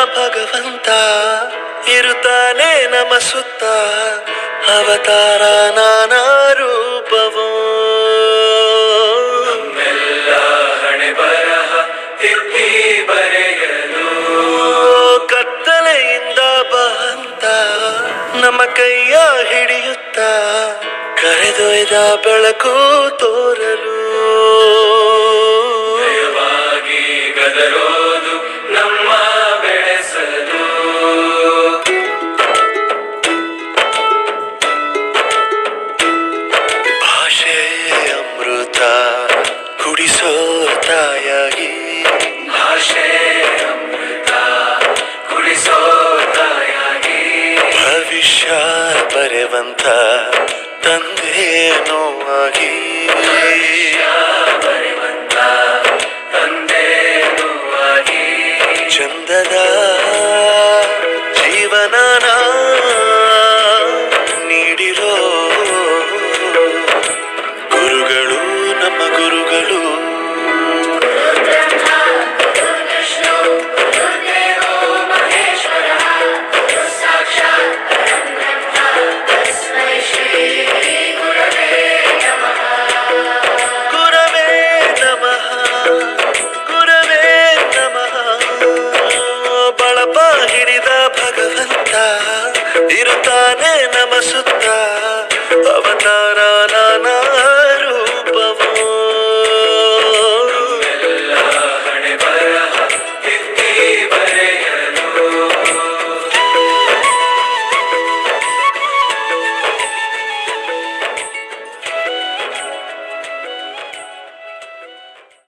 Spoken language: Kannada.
ಭಗವಂತ ಇರುತ್ತಾನೆ ನಮ ಸುತ್ತ ಅವತಾರ ನಾನಾ ರೂಪವೋ ನಮ್ಮೆಲ್ಲ ಹಣೆ ಬರಹ ತಿದ್ದಿ ಬರೆಯಲು ಕತ್ತಲೆಯಿಂದ ಬಂತ ನಮ್ಮ ಕೈಯ ಹಿಡಿಯುತ್ತ ಕರೆದೊಯ್ದ ಬೆಳಕು ತೋರಲು ಭಯವಾಗಿ ಗದರೋದು ನಮ್ಮ ಬೆಳೆಸಲು ಭಾಷೆ ಅಮೃತ ಕುಡಿಸೋ ತಾಯಾಗಿ ಭಾಷೆ ಅಮೃತ ಕುಡಿಸೋ ತಾಯಾಗಿ ಭವಿಷ್ಯ ಬರೆವಂತ ತಂದೆ ನೋವಾಗಿ ಬರೆವಂತ ತಂದೆ ನೋವಾಗಿ ಚಂದದ